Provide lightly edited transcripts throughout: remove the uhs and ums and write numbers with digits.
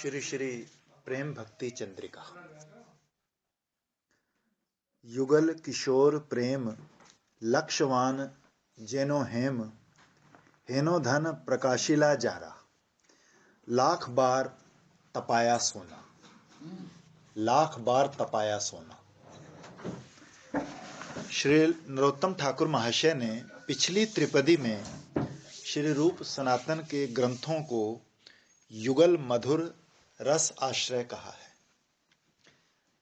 श्री श्री प्रेम भक्ति चंद्रिका। युगल किशोर प्रेम लक्षवान जेनो हेम, हेनो धन प्रकाशिला जारा, लाख बार तपाया सोना, लाख बार तपाया सोना। श्री नरोत्तम ठाकुर महाशय ने पिछली त्रिपदी में श्री रूप सनातन के ग्रंथों को युगल मधुर रस आश्रय कहा है।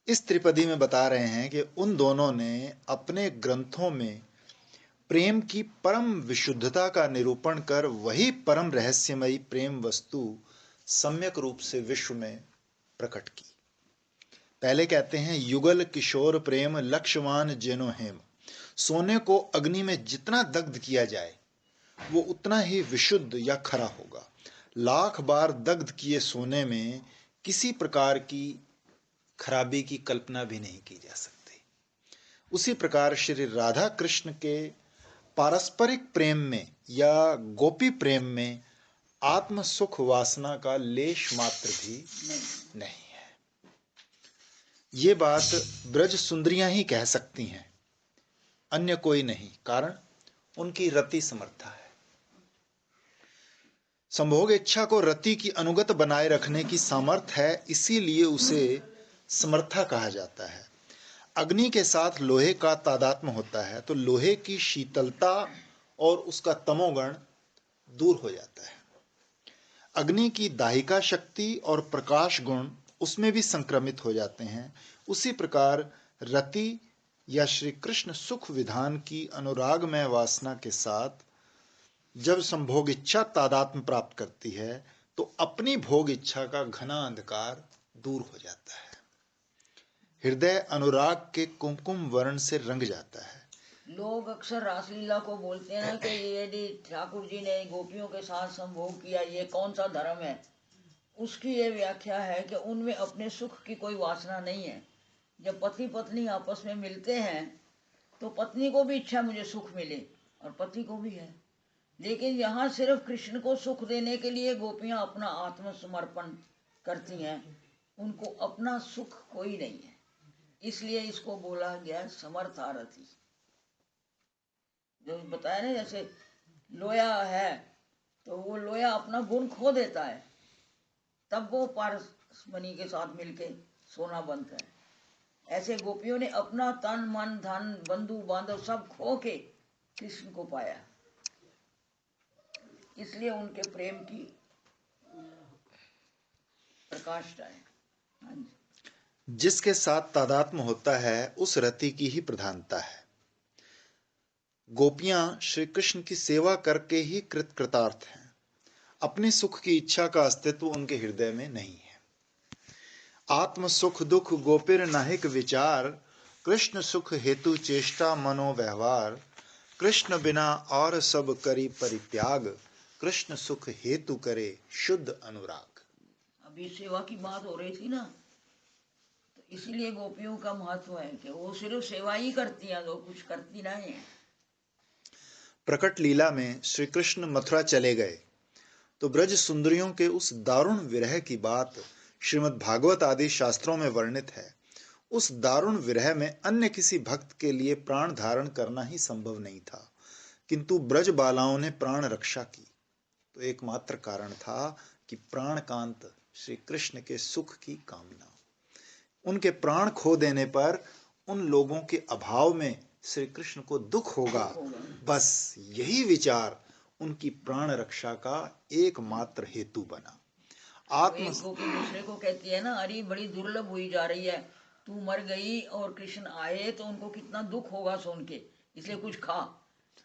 इस त्रिपदी में बता रहे हैं कि उन दोनों ने अपने ग्रंथों में प्रेम की परम विशुद्धता का निरूपण कर वही परम रहस्यमयी प्रेम वस्तु सम्यक रूप से विश्व में प्रकट की। पहले कहते हैं युगल किशोर प्रेम लक्षवान जेनो हेम। सोने को अग्नि में जितना दग्ध किया जाए वो उतना ही विशुद्ध या खरा होगा। लाख बार दग्ध किए सोने में किसी प्रकार की खराबी की कल्पना भी नहीं की जा सकती। उसी प्रकार श्री राधा कृष्ण के पारस्परिक प्रेम में या गोपी प्रेम में आत्म सुख वासना का लेश मात्र भी नहीं है। ये बात ब्रज सुंदरियां ही कह सकती हैं, अन्य कोई नहीं। कारण उनकी रति समर्था है। संभोग इच्छा को रति की अनुगत बनाए रखने की सामर्थ है, इसीलिए उसे समर्था कहा जाता है। अग्नि के साथ लोहे का तादात्म्य होता है तो लोहे की शीतलता और उसका तमोगुण दूर हो जाता है। अग्नि की दाहिका शक्ति और प्रकाश गुण उसमें भी संक्रमित हो जाते हैं। उसी प्रकार रति या श्री कृष्ण सुख विधान की अनुरागमय वासना के साथ जब संभोग इच्छा तादात्म्य प्राप्त करती है तो अपनी भोग इच्छा का घना अंधकार दूर हो जाता है। हृदय अनुराग के कुमकुम वर्ण से रंग जाता है। लोग अक्सर रासलीला को बोलते हैं कि यदि ठाकुर जी ने गोपियों के साथ संभोग किया ये कौन सा धर्म है। उसकी ये व्याख्या है कि उनमें अपने सुख की कोई वासना नहीं है। जब पति पत्नी आपस में मिलते हैं तो पत्नी को भी इच्छा मुझे सुख मिले और पति को भी है, लेकिन यहाँ सिर्फ कृष्ण को सुख देने के लिए गोपियाँ अपना आत्मसमर्पण करती हैं। उनको अपना सुख कोई नहीं है, इसलिए इसको बोला गया समर्थारथी। जो बताया ना, जैसे लोया है तो वो लोया अपना गुण खो देता है, तब वो पारसमणि के साथ मिलके सोना बनता है। ऐसे गोपियों ने अपना तन मन धन बंधु बांधव सब खो के कृष्ण को पाया, इसलिए उनके प्रेम की प्रकाष्ठा है। हाँ जी। जिसके साथ तादात्म्य होता है उस रति की ही प्रधानता है। गोपियां श्री कृष्ण की सेवा करके ही कृतार्थ हैं। अपने सुख की इच्छा का अस्तित्व उनके हृदय में नहीं है। आत्म सुख दुख गोपिर नाहिक विचार, कृष्ण सुख हेतु चेष्टा मनो व्यवहार, कृष्ण बिना और सब करी परित्याग, कृष्ण सुख हेतु करे शुद्ध अनुराग। अभी सेवा की बात हो रही थी ना, तो इसीलिए गोपियों का महत्व है कि वो सिर्फ सेवा ही करती हैं, तो कुछ करती नहीं है। प्रकट लीला में श्री कृष्ण मथुरा चले गए तो ब्रज सुंदरियों के उस दारुण विरह की बात श्रीमद् भागवत आदि शास्त्रों में वर्णित है। उस दारुण विरह में अन्य किसी भक्त के लिए प्राण धारण करना ही संभव नहीं था, किंतु ब्रज बालाओं ने प्राण रक्षा की। तो एकमात्र कारण था कि प्राणकांत श्री कृष्ण के सुख की कामना। उनके प्राण खो देने पर उन लोगों के अभाव में श्री कृष्ण को दुख होगा, बस यही विचार उनकी प्राण रक्षा का एकमात्र हेतु बना। एक गोपी दूसरे को कहती है ना, अरे बड़ी दुर्लभ हुई जा रही है, तू मर गई और कृष्ण आए तो उनको कितना दुख होगा सुन के, इसलिए कुछ खा।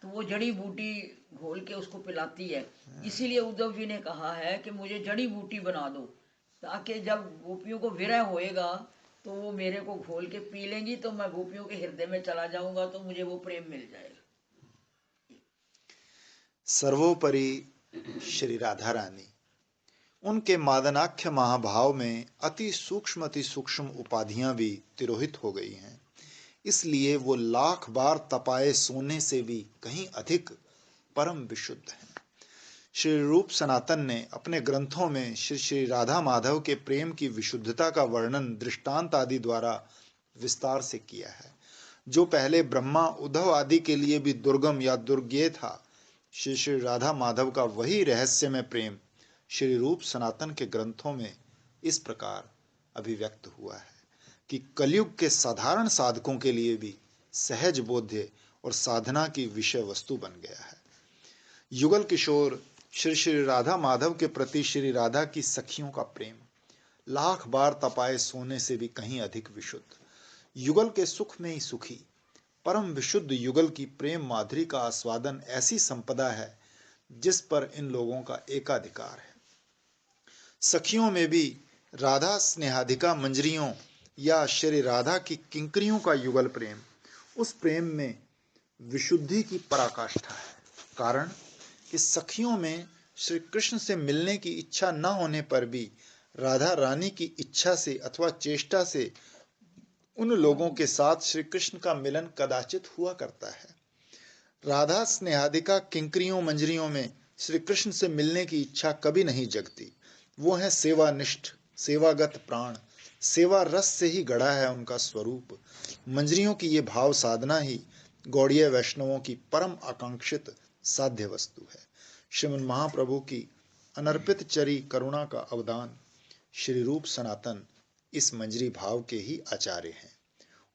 तो वो जड़ी बूटी घोल के उसको पिलाती है। इसीलिए उद्धव जी ने कहा है कि मुझे जड़ी बूटी बना दो, ताकि जब गोपियों को विरह होएगा तो वो मेरे को घोल के पी लेंगी, तो मैं गोपियों के हृदय में चला जाऊंगा, तो मुझे वो प्रेम मिल जाएगा। सर्वोपरि श्री राधा रानी उनके मादनाख्य महाभाव में अति सूक्ष्म उपाधियां भी तिरोहित हो गई हैं। इसलिए वो लाख बार तपाए सोने से भी कहीं अधिक परम विशुद्ध हैं। श्री रूप सनातन ने अपने ग्रंथों में श्री श्री राधा माधव के प्रेम की विशुद्धता का वर्णन दृष्टांत आदि द्वारा विस्तार से किया है। जो पहले ब्रह्मा उद्धव आदि के लिए भी दुर्गम या दुर्ज्ञेय था, श्री श्री राधा माधव का वही रहस्यमय प्रेम श्री रूप सनातन के ग्रंथों में इस प्रकार अभिव्यक्त हुआ है कि कलयुग के साधारण साधकों के लिए भी सहज बोध्य और साधना की विषय वस्तु बन गया है। युगल किशोर श्री श्री राधा माधव के प्रति श्री राधा की सखियों का प्रेम लाख बार तपाए सोने से भी कहीं अधिक विशुद्ध, युगल के सुख में ही सुखी, परम विशुद्ध युगल की प्रेम माधुरी का आस्वादन ऐसी संपदा है जिस पर इन लोगों का एकाधिकार है। सखियों में भी राधा स्नेहाधिका मंजरियों या श्री राधा की किंकरियों का युगल प्रेम उस प्रेम में विशुद्धि की पराकाष्ठा है। कारण कि सखियों में श्री कृष्ण से मिलने की इच्छा न होने पर भी राधा रानी की इच्छा से अथवा चेष्टा से उन लोगों के साथ श्री कृष्ण का मिलन कदाचित हुआ करता है। राधा स्नेहाधिका किंकरियों मंजरियों में श्री कृष्ण से मिलने की इच्छा कभी नहीं जगती। वो है सेवानिष्ठ, सेवागत प्राण, सेवा रस से ही गढ़ा है उनका स्वरूप। मंजरियों की ये भाव साधना ही गौड़ीय वैष्णवों की परम आकांक्षित साध्य वस्तु है। श्रीमन महाप्रभु की अनर्पित चरी करुणा का अवदान श्री रूप सनातन इस मंजरी भाव के ही आचार्य हैं।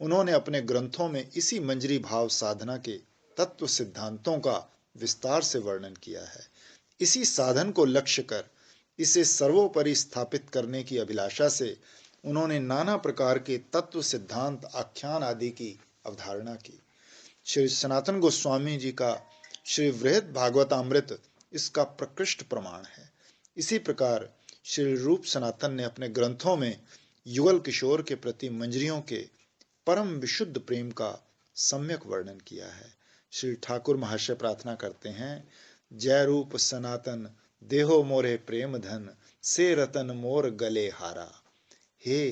उन्होंने अपने ग्रंथों में इसी मंजरी भाव साधना के तत्व सिद्धांतों का विस्तार से वर्णन किया है। इसी साधन को लक्ष्य कर इसे सर्वोपरि स्थापित करने की अभिलाषा से उन्होंने नाना प्रकार के तत्व सिद्धांत आख्यान आदि की अवधारणा की। श्री सनातन गोस्वामी जी का श्री वृहद भागवतामृत इसका प्रकृष्ट प्रमाण है। इसी प्रकार श्री रूप सनातन ने अपने ग्रंथों में युगल किशोर के प्रति मंजरियों के परम विशुद्ध प्रेम का सम्यक वर्णन किया है। श्री ठाकुर महाशय प्रार्थना करते हैं, जय रूप सनातन देहो मोरे प्रेम धन, से रतन मोर गले हारा। हे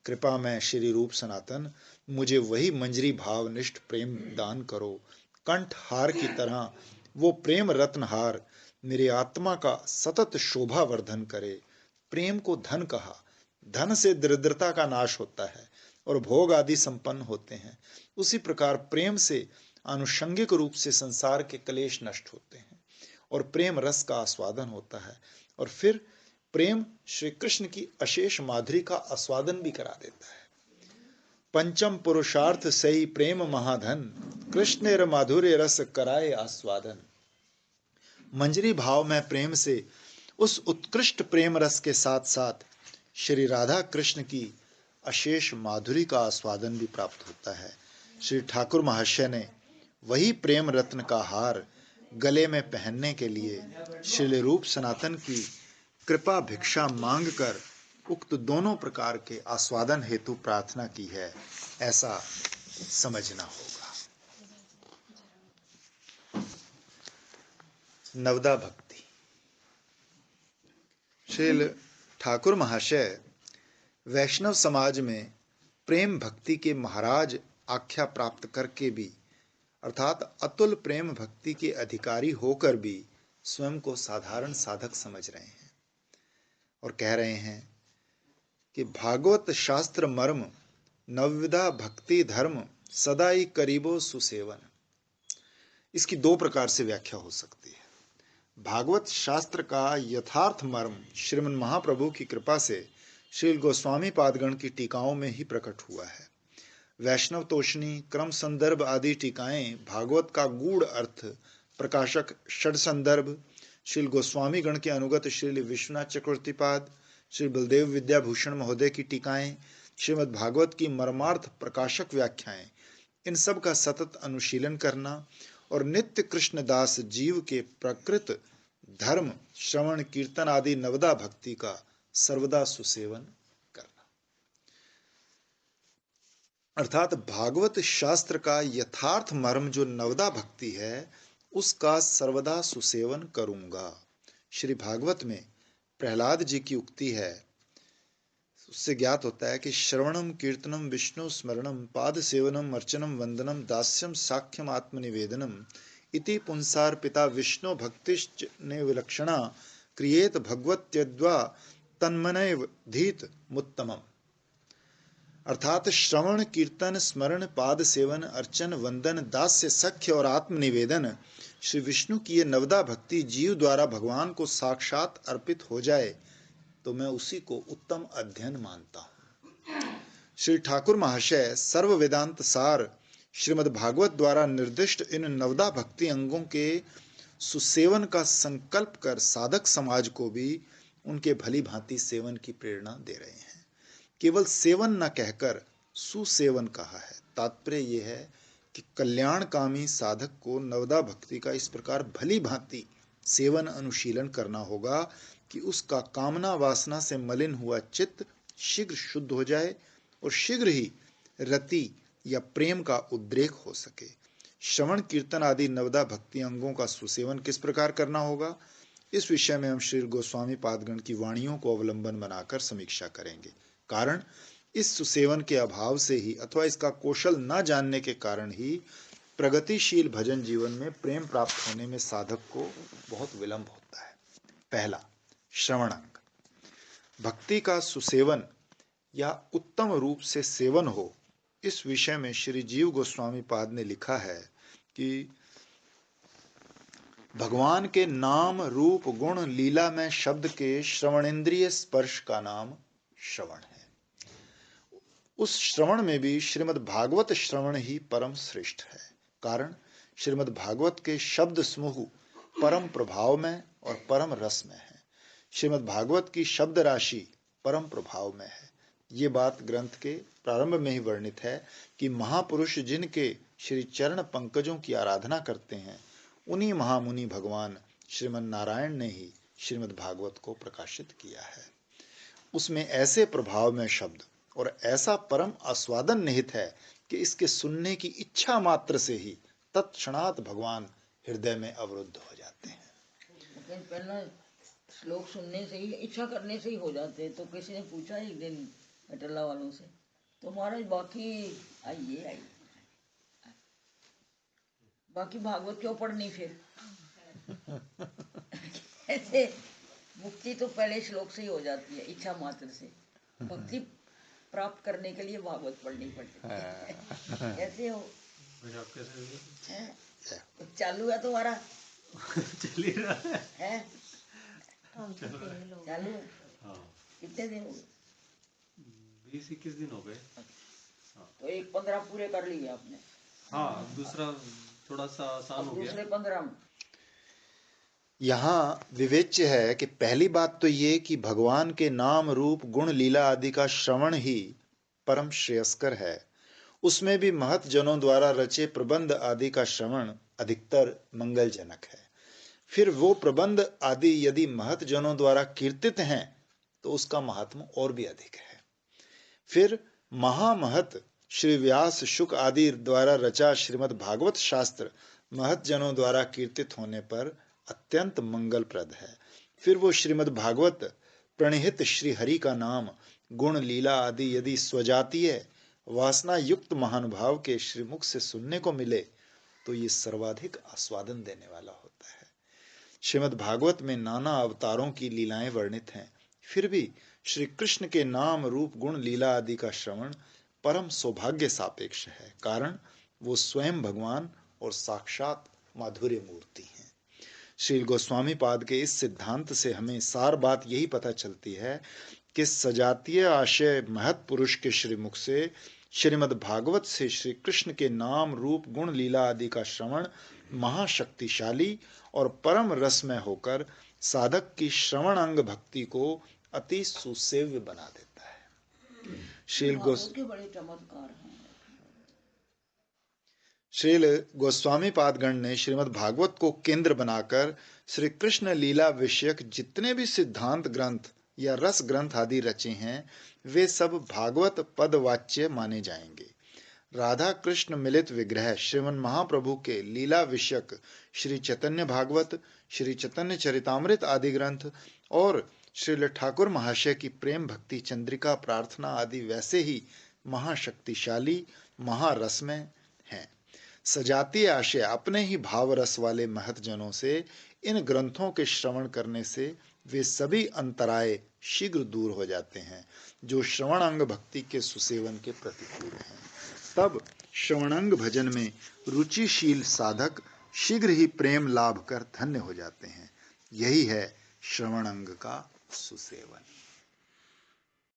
कृपा में श्री रूप सनातन, मुझे वही मंजरी भावनिष्ठ प्रेम दान करो। कंठ हार की तरह वो प्रेम रत्न हार मेरी आत्मा का सतत शोभा वर्धन करे। प्रेम को धन कहा, धन से दरिद्रता का नाश होता है और भोग आदि संपन्न होते हैं। उसी प्रकार प्रेम से आनुषंगिक रूप से संसार के क्लेश नष्ट होते हैं और प्रेम रस का आस्वादन होता है। और फिर प्रेम श्री कृष्ण की अशेष माधुरी का आस्वादन भी करा देता है। पंचम पुरुषार्थ सही प्रेम महाधन, कृष्णेर माधुर्य रस कराए आस्वादन। मंजरी भाव में प्रेम से उस उत्कृष्ट प्रेम रस के साथ साथ श्री राधा कृष्ण की अशेष माधुरी का आस्वादन भी प्राप्त होता है। श्री ठाकुर महाशय ने वही प्रेम रत्न का हार गले में पहनने के लिए श्री रूप सनातन की कृपा भिक्षा मांगकर उक्त दोनों प्रकार के आस्वादन हेतु प्रार्थना की है, ऐसा समझना होगा। नवदा भक्ति। श्री ठाकुर महाशय वैष्णव समाज में प्रेम भक्ति के महाराज आख्या प्राप्त करके भी अर्थात अतुल प्रेम भक्ति के अधिकारी होकर भी स्वयं को साधारण साधक समझ रहे हैं और कह रहे हैं कि भागवत शास्त्र मर्म नवविधा भक्ति धर्म सदाई करीबो सुसेवन। इसकी दो प्रकार से व्याख्या हो सकती है। भागवत शास्त्र का यथार्थ मर्म श्रीमन महाप्रभु की कृपा से श्री गोस्वामी पादगण की टीकाओं में ही प्रकट हुआ है। वैष्णव तोषणी, क्रम संदर्भ आदि टीकाएं भागवत का गूढ़ अर्थ प्रकाशक षड संदर्भ, श्री गोस्वामी गण के अनुगत श्री विश्वनाथ चक्रवर्तीपाद, श्री बलदेव विद्याभूषण महोदय की टीकाएं, श्रीमद् भागवत की मर्मार्थ प्रकाशक व्याख्याएं, इन सब का सतत अनुशीलन करना और नित्य कृष्णदास जीव के प्रकृत धर्म श्रवण कीर्तन आदि नवदा भक्ति का सर्वदा सुसेवन करना। अर्थात भागवत शास्त्र का यथार्थ मर्म जो नवदा भक्ति है उसका सर्वदा सुसेवन करूंगा। श्री भागवत में प्रहलाद जी की उक्ति है, उससे ज्ञात होता है कि श्रवणम कीर्तनम विष्णु स्मरणम पाद सेवनम अर्चनम वंदनम दास्यम साख्यम आत्मनिवेदनम इति पुंसार पिता विष्णु भक्तिश्च ने विलक्षणा क्रियेत भगवत्यद्वा तन्मनैव धीत मुत्तमम्। अर्थात श्रवण, कीर्तन, स्मरण, पाद सेवन, अर्चन, वंदन, दास्य, सख्य और आत्मनिवेदन, श्री विष्णु की ये नवदा भक्ति जीव द्वारा भगवान को साक्षात अर्पित हो जाए तो मैं उसी को उत्तम अध्ययन मानता हूँ। श्री ठाकुर महाशय सर्व वेदांत सार श्रीमद् भागवत द्वारा निर्दिष्ट इन नवदा भक्ति अंगों के सुसेवन का संकल्प कर साधक समाज को भी उनके भली भांति सेवन की प्रेरणा दे रहे हैं। केवल सेवन न कहकर सुसेवन कहा है। तात्पर्य यह है कि कल्याणकामी साधक को नवदा भक्ति का इस प्रकार भली भांति सेवन अनुशीलन करना होगा कि उसका कामना वासना से मलिन हुआ चित्त शीघ्र शुद्ध हो जाए और शीघ्र ही रति या प्रेम का उद्रेक हो सके। श्रवण, कीर्तन आदि नवदा भक्ति अंगों का सुसेवन किस प्रकार करना होगा, इस विषय में हम श्री गोस्वामी पादगण की वाणियों को अवलंबन बनाकर समीक्षा करेंगे। कारण इस सुसेवन के अभाव से ही अथवा इसका कौशल न जानने के कारण ही प्रगतिशील भजन जीवन में प्रेम प्राप्त होने में साधक को बहुत विलंब होता है। पहला, श्रवणांग। भक्ति का सुसेवन या उत्तम रूप से सेवन हो, इस विषय में श्री जीव गोस्वामी पाद ने लिखा है कि भगवान के नाम, रूप, गुण, लीला में शब्द के श्रवणेन्द्रिय स्पर्श का नाम श्रवण है। उस श्रवण में भी श्रीमद् भागवत श्रवण ही परम श्रेष्ठ है। कारण श्रीमद् भागवत के शब्द समूह परम प्रभाव में और परम रस में है। श्रीमद् भागवत की शब्द राशि परम प्रभाव में है। ये बात ग्रंथ के प्रारंभ में ही वर्णित है कि महापुरुष जिनके श्री चरण पंकजों की आराधना करते हैं, उन्हीं महामुनि भगवान श्रीमन नारायण ने ही श्रीमद् भागवत को प्रकाशित किया है। उसमें ऐसे प्रभाव में शब्द और ऐसा परम आस्वादन निहित है कि इसके सुनने की इच्छा मात्र से ही तत्क्षणात भगवान हृदय में अवरुद्ध हो जाते हैं। पहला श्लोक सुनने से ही, इच्छा करने से ही हो जाते हैं। तो किसी ने पूछा एक दिन अटला वालों से, तो महाराज बाकी आई बाकी भागवत क्यों पढ़नी फिर? ऐसे मुक्ति तो पहले श्लोक से ही हो जाती है, इच्छा मात्र से। भक्ति प्राप्त करने के लिए भागवत पढ़नी पड़ती है। कैसे हो? चालू है तुम्हारा? चल ही रहा है? चालू है? कितने दिन हो गए? 20-21 दिन हो गए। तो एक 15 पूरे कर लिए आपने। हाँ, दूसरा थोड़ा सा आसान हो गया। दूसरे 15 यहाँ विवेच्य है कि पहली बात तो ये कि भगवान के नाम, रूप, गुण, लीला आदि का श्रवण ही परम श्रेयस्कर है। उसमें भी महत जनों द्वारा रचे प्रबंध आदि का श्रवण अधिकतर मंगलजनक है। फिर वो प्रबंध आदि यदि महत जनों द्वारा कीर्तित हैं तो उसका महात्म और भी अधिक है। फिर महामहत श्री व्यास, शुक आदि द्वारा रचा श्रीमद् भागवत शास्त्र महत जनों द्वारा कीर्तित होने पर अत्यंत मंगलप्रद है। फिर वो श्रीमद् भागवत प्रणिहित श्री हरि का नाम, गुण, लीला आदि यदि स्वजातीय वासना युक्त महानुभाव के श्रीमुख से सुनने को मिले तो ये सर्वाधिक आस्वादन देने वाला होता है। श्रीमद् भागवत में नाना अवतारों की लीलाएं वर्णित हैं, फिर भी श्री कृष्ण के नाम, रूप, गुण, लीला आदि का श्रवण परम सौभाग्य सापेक्ष है। कारण वो स्वयं भगवान और साक्षात माधुर्य मूर्ति हैं। श्री गोस्वामी पाद के इस सिद्धांत से हमें सार बात यही पता चलती है कि सजातीय आशय महत पुरुष के श्रीमुख से श्रीमद् भागवत से श्री कृष्ण के नाम, रूप, गुण, लीला आदि का श्रवण महाशक्तिशाली और परम रसमय होकर साधक की श्रवण अंग भक्ति को अति सुसेव्य बना देता है। श्रील गोस्वामी पादगण ने श्रीमद् भागवत को केंद्र बनाकर श्री कृष्ण लीला विषयक जितने भी सिद्धांत ग्रंथ या रस ग्रंथ आदि रचे हैं, वे सब भागवत पदवाच्य माने जाएंगे। राधा कृष्ण मिलित विग्रह श्रीमन महाप्रभु के लीला विषयक श्री चैतन्य भागवत, श्री चैतन्य चरितामृत आदि ग्रंथ और श्री ठाकुर महाशय की प्रेम भक्ति चंद्रिका प्रार्थना आदि वैसे ही महाशक्तिशाली, महारसमय हैं। सजातीय आशय अपने ही भाव रस वाले महतजनों से इन ग्रंथों के श्रवण करने से वे सभी अंतराय शीघ्र दूर हो जाते हैं जो श्रवणांग भक्ति के सुसेवन के प्रतिकूल हैं। तब श्रवणांग भजन में रुचिशील साधक शीघ्र ही प्रेम लाभ कर धन्य हो जाते हैं। यही है श्रवणांग का सुसेवन।